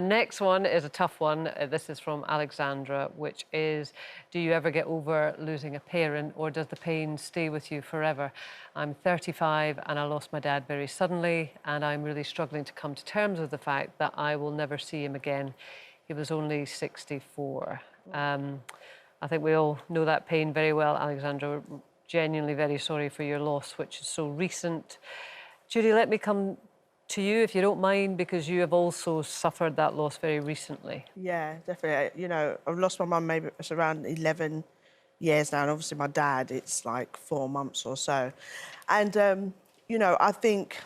Next one is a tough one. This is from Alexandra, which is, do you ever get over losing a parent, or does the pain stay with you forever? I'm 35 and I lost my dad very suddenly, and I'm really struggling to come to terms with the fact that I will never see him again. He was only 64. I think we all know that pain very well, Alexandra. We're genuinely very sorry for your loss, which is so recent. Judy, let me come to you, if you don't mind, because you have also suffered that loss very recently. Yeah, definitely. You know, I've lost my mum maybe it's around 11 years now, and obviously my dad, it's like 4 months or so. And, you know, I think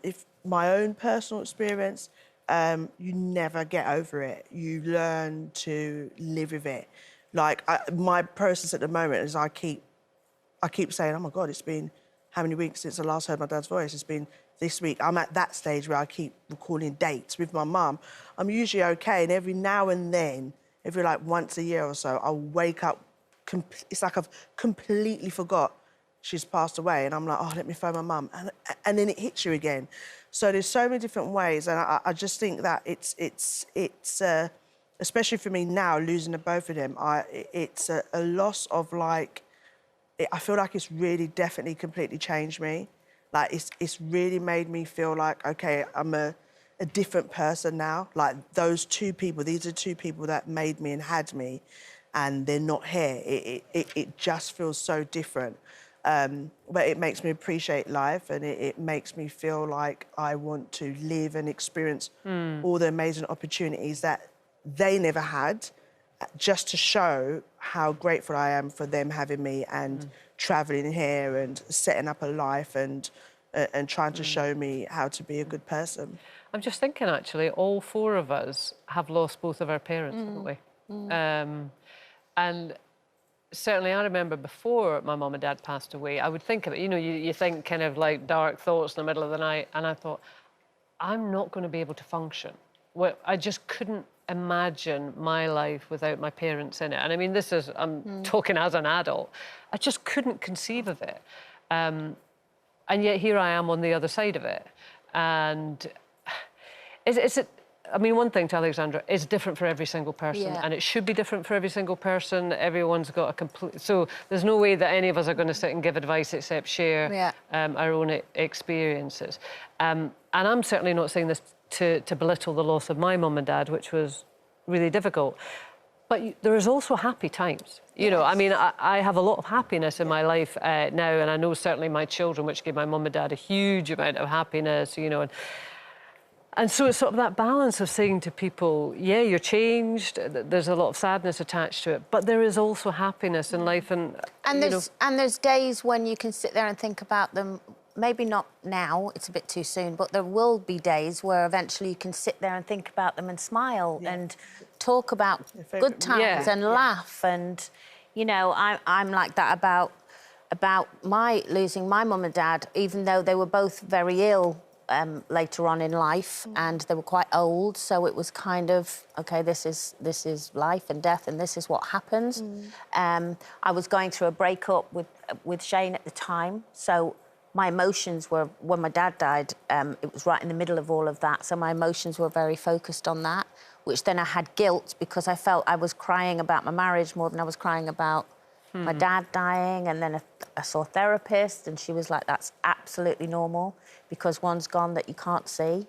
if my own personal experience, you never get over it. You learn to live with it. Like, my process at the moment is I keep saying, oh, my God, it's been how many weeks since I last heard my dad's voice? It's been this week. I'm at that stage where I keep recalling dates with my mum. I'm usually okay, and every now and then, every like once a year or so, I'll wake up, it's like I've completely forgot she's passed away, and I'm like, oh, let me phone my mum, and then it hits you again. So there's so many different ways, and I just think that it's especially for me now, losing the both of them, it's a loss of like, I feel like it's really definitely completely changed me. Like, it's really made me feel like, OK, I'm a different person now. Like, those two people, these are two people that made me and had me, and they're not here. It just feels so different. But it makes me appreciate life, and it makes me feel like I want to live and experience all the amazing opportunities that they never had, just to show how grateful I am for them having me and travelling here and setting up a life and trying to show me how to be a good person. I'm just thinking, actually, all 4 of us have lost both of our parents, haven't we? And certainly I remember before my mum and dad passed away, I would think of it, you know, you think kind of like dark thoughts in the middle of the night, and I thought, I'm not going to be able to function. Well, I just couldn't imagine my life without my parents in it. And I mean, this is, I'm talking as an adult. I just couldn't conceive of it. And yet here I am on the other side of it. And I mean, one thing to Alexandra, it's different for every single person, and it should be different for every single person. Everyone's got a complete... So there's no way that any of us are going to sit and give advice except share our own experiences. And I'm certainly not saying this to belittle the loss of my mum and dad, which was really difficult. But there is also happy times. You know, I mean, I have a lot of happiness in my life now, and I know certainly my children, which gave my mum and dad a huge amount of happiness, you know. And so it's sort of that balance of saying to people, yeah, you're changed, there's a lot of sadness attached to it, but there is also happiness in life. And there's days when you can sit there and think about them. Maybe not now, it's a bit too soon, but there will be days where eventually you can sit there and think about them and smile and talk about good times and laugh. And, you know, I'm like that about losing my mum and dad, even though they were both very ill later on in life, and they were quite old, so it was kind of, OK, this is life and death, and this is what happens. I was going through a breakup with Shane at the time, so my emotions were, when my dad died, it was right in the middle of all of that, so my emotions were very focused on that, which then I had guilt because I felt I was crying about my marriage more than I was crying about my dad dying. And then I saw a therapist, and she was like, that's absolutely normal, because one's gone that you can't see,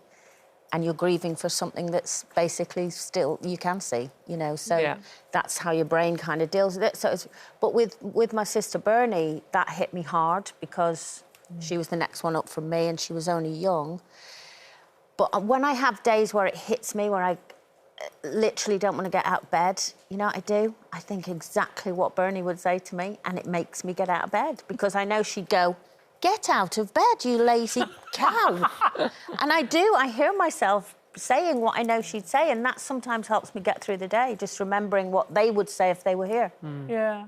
and you're grieving for something that's basically still you can see, you know, so that's how your brain kind of deals with it. So but with my sister Bernie, that hit me hard because she was the next one up from me, and she was only young. But when I have days where it hits me, where I literally don't want to get out of bed, you know what I do? I think exactly what Bernie would say to me, and it makes me get out of bed, because I know she'd go, get out of bed, you lazy cow. And I do. I hear myself saying what I know she'd say, and that sometimes helps me get through the day, just remembering what they would say if they were here. Yeah.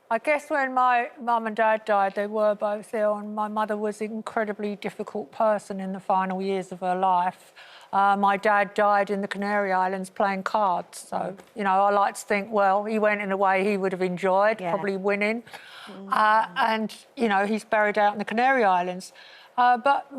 I guess when my mum and dad died, they were both ill, and my mother was an incredibly difficult person in the final years of her life. My dad died in the Canary Islands playing cards, so, you know, I like to think, well, he went in a way he would have enjoyed, probably winning. And, you know, he's buried out in the Canary Islands. But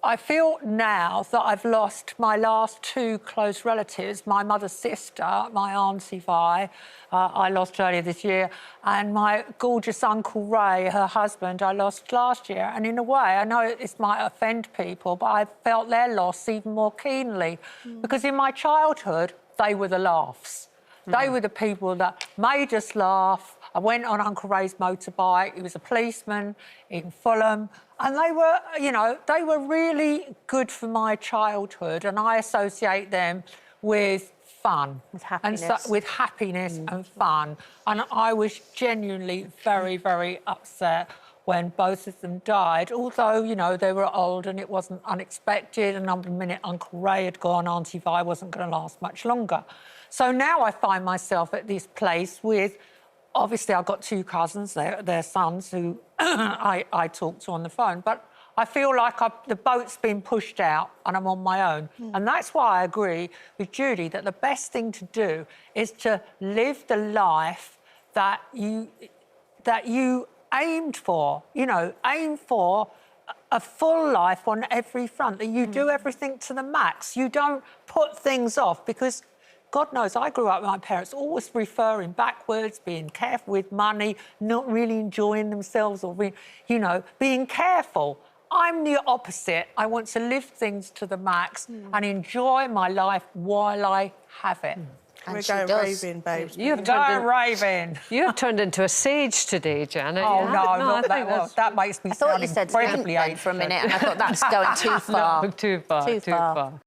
I feel now that I've lost my last two close relatives, my mother's sister, my Auntie Vi, I lost earlier this year, and my gorgeous Uncle Ray, her husband, I lost last year. And in a way, I know this might offend people, but I felt their loss even more keenly because in my childhood, they were the laughs. They were the people that made us laugh. I went on Uncle Ray's motorbike. He was a policeman in Fulham. And they were, you know, they were really good for my childhood. And I associate them with fun. With happiness. And with happiness and fun. And I was genuinely very, very upset when both of them died, although, you know, they were old and it wasn't unexpected. And the minute Uncle Ray had gone, Auntie Vi wasn't going to last much longer. So now I find myself at this place with, obviously, I've got two cousins, they're sons who I talk to on the phone, but I feel like the boat's been pushed out and I'm on my own. And that's why I agree with Judy that the best thing to do is to live the life that you aimed for, you know, aim for a full life on every front, that you do everything to the max. You don't put things off because God knows, I grew up with my parents always referring backwards, being careful with money, not really enjoying themselves or, you know, being careful. I'm the opposite. I want to live things to the max and enjoy my life while I have it. We're going raving, babes. You have turned into a sage today, Janet. Oh, no, not that one. That makes me sound I thought you said incredibly for a minute, and I thought that's going too far. No, too far.